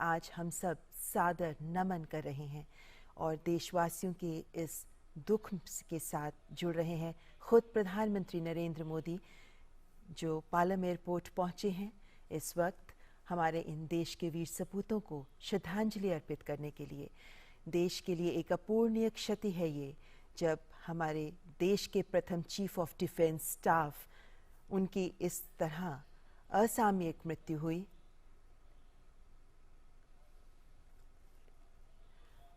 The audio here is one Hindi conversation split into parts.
आज हम सब सादर नमन कर रहे हैं और देशवासियों के इस दुख के साथ जुड़ रहे हैं। खुद प्रधानमंत्री नरेंद्र मोदी जो पालम एयरपोर्ट पहुंचे हैं इस वक्त हमारे इन देश के वीर सपूतों को श्रद्धांजलि अर्पित करने के लिए। देश के लिए एक अपूरणीय क्षति है ये जब हमारे देश के प्रथम चीफ ऑफ डिफेंस स्टाफ उनकी इस तरह असामयिक मृत्यु हुई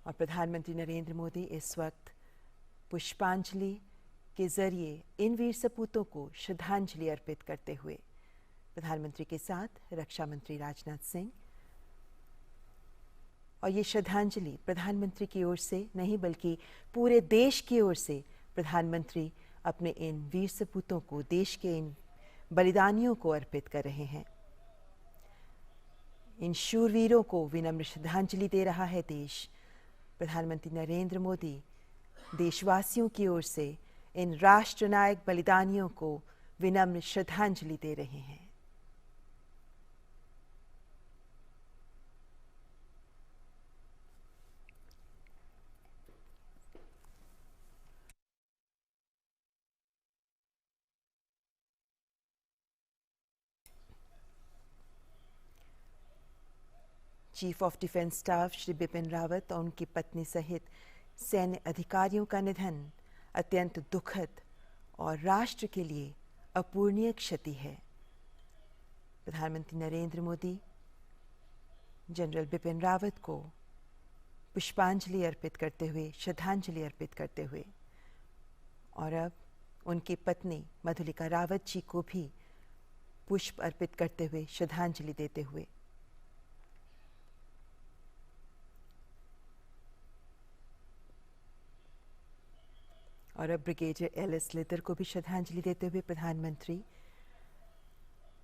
और प्रधानमंत्री नरेंद्र मोदी इस वक्त पुष्पांजलि के जरिए इन वीर सपूतों को श्रद्धांजलि अर्पित करते हुए प्रधानमंत्री के साथ रक्षा मंत्री राजनाथ सिंह, और ये श्रद्धांजलि प्रधानमंत्री की ओर से नहीं बल्कि पूरे देश की ओर से प्रधानमंत्री अपने इन वीर सपूतों को, देश के इन बलिदानियों को अर्पित कर रहे हैं। इन शूरवीरों को विनम्र श्रद्धांजलि दे रहा है देश। प्रधानमंत्री नरेंद्र मोदी देशवासियों की ओर से इन राष्ट्रनायक बलिदानियों को विनम्र श्रद्धांजलि दे रहे हैं। Chief of defence staff Shri Bipin Rawat और उनकी पत्नी सहित सैन्य अधिकारियों का निधन अत्यंत दुखद और राष्ट्र के लिए अपूरणीय क्षति है। प्रधानमंत्री नरेंद्र मोदी जनरल बिपिन रावत को पुष्पांजलि अर्पित करते हुए, श्रद्धांजलि अर्पित करते हुए, और अब उनकी पत्नी मधुलिका रावत जी को भी पुष्प अर्पित करते हुए, श्रद्धांजलि देते हुए और अब ब्रिगेडियर एल.एस. लिद्दर को भी श्रद्धांजलि देते हुए प्रधानमंत्री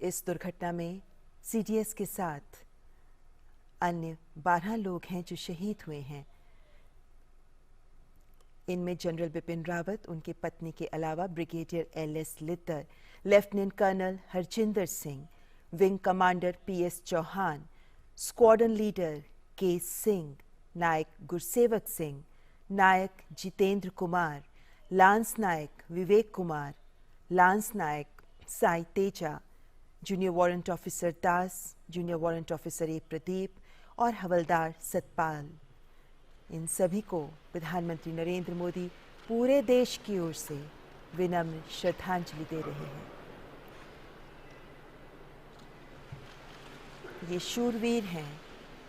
इस दुर्घटना में सीडीएस के साथ अन्य 12 लोग हैं जो शहीद हुए हैं। इनमें जनरल बिपिन रावत, उनकी पत्नी के अलावा brigadier L S. Lidder, lieutenant colonel Harjinder Singh, wing commander P S. Chauhan, squadron leader K Singh, Naik Gursewak Singh, Naik Jitendra Kumar, lance Naik Vivek Kumar, lance Naik Sai Teja, junior warrant officer Das, junior warrant officer A Pradeep और हवलदार सतपाल, इन सभी को प्रधानमंत्री नरेंद्र मोदी पूरे देश की ओर से विनम्र श्रद्धांजलि दे रहे हैं। ये शूरवीर हैं,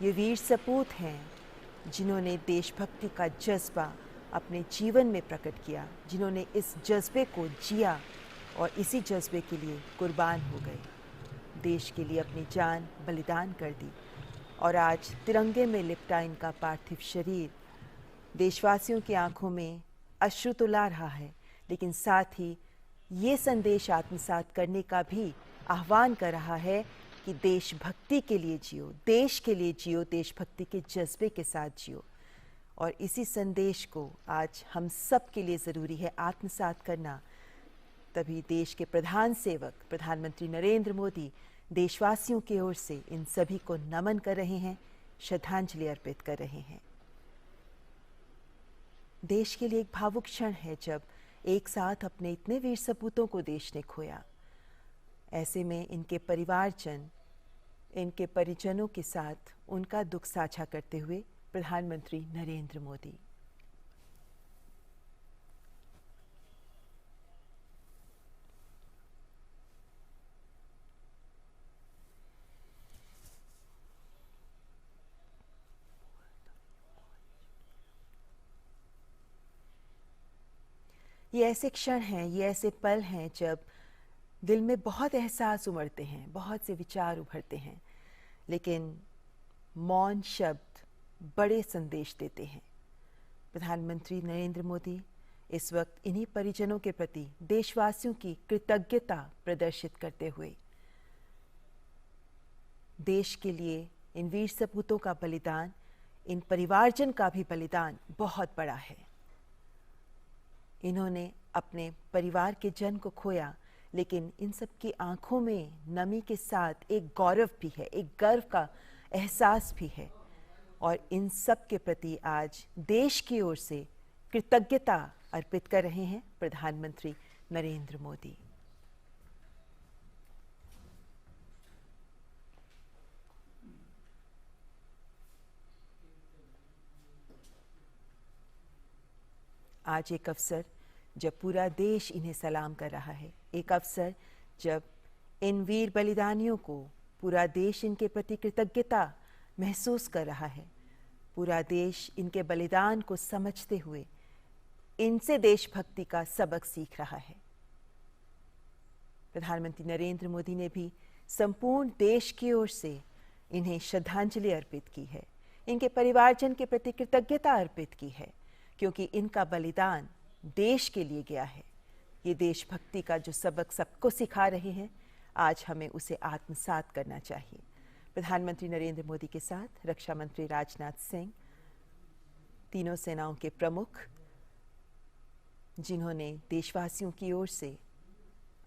ये वीर सपूत हैं जिन्होंने देशभक्ति का जज्बा अपने जीवन में प्रकट किया, जिन्होंने इस जज्बे को जिया और इसी जज्बे के लिए कुर्बान हो गए, देश के लिए अपनी जान बलिदान कर दी। और आज तिरंगे में लिपटा इनका पार्थिव शरीर देशवासियों की आंखों में अश्रु तो ला रहा है, लेकिन साथ ही ये संदेश आत्मसात करने का भी आह्वान कर रहा है कि देशभक्ति के लिए जियो, देश के लिए जियो, देशभक्ति के जज्बे के साथ जियो। और इसी संदेश को आज हम सब के लिए ज़रूरी है आत्मसात करना। तभी देश के प्रधान सेवक प्रधानमंत्री नरेंद्र मोदी देशवासियों की ओर से इन सभी को नमन कर रहे हैं, श्रद्धांजलि अर्पित कर रहे हैं। देश के लिए एक भावुक क्षण है जब एक साथ अपने इतने वीर सपूतों को देश ने खोया। ऐसे में इनके परिवारजन, इनके परिजनों के साथ उनका दुख साझा करते हुए प्रधानमंत्री नरेंद्र मोदी। ये ऐसे क्षण हैं, ये ऐसे पल हैं जब दिल में बहुत एहसास उमड़ते हैं, बहुत से विचार उभरते हैं, लेकिन मौन शब्द बड़े संदेश देते हैं। प्रधानमंत्री नरेंद्र मोदी इस वक्त इन्हीं परिजनों के प्रति देशवासियों की कृतज्ञता प्रदर्शित करते हुए देश के लिए इन वीर सपूतों का बलिदान, इन परिवारजन का भी बलिदान बहुत बड़ा है। इन्होंने अपने परिवार के जन को खोया, लेकिन इन सब की आंखों में नमी के साथ एक गौरव भी है, एक गर्व का एहसास भी है। और इन सब के प्रति आज देश की ओर से कृतज्ञता अर्पित कर रहे हैं प्रधानमंत्री नरेंद्र मोदी। आज एक अवसर जब पूरा देश इन्हें सलाम कर रहा है, एक अवसर जब इन वीर बलिदानियों को पूरा देश इनके प्रति कृतज्ञता महसूस कर रहा है, पूरा देश इनके बलिदान को समझते हुए इनसे देशभक्ति का सबक सीख रहा है। प्रधानमंत्री नरेंद्र मोदी ने भी संपूर्ण देश की ओर से इन्हें श्रद्धांजलि अर्पित की है, इनके परिवारजन के प्रति कृतज्ञता अर्पित की है, क्योंकि इनका बलिदान देश के लिए गया है। ये देशभक्ति का जो सबक सबको सिखा रहे हैं, आज हमें उसे आत्मसात करना चाहिए। प्रधानमंत्री नरेंद्र मोदी के साथ रक्षा मंत्री राजनाथ सिंह, तीनों सेनाओं के प्रमुख, जिन्होंने देशवासियों की ओर से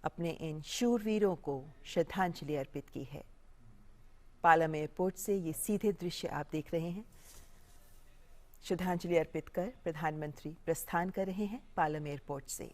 अपने इन शूरवीरों को श्रद्धांजलि अर्पित की है। पालम एयरपोर्ट से ये सीधे दृश्य आप देख रहे हैं। श्रद्धांजलि अर्पित कर प्रधानमंत्री प्रस्थान कर रहे हैं पालम एयरपोर्ट से।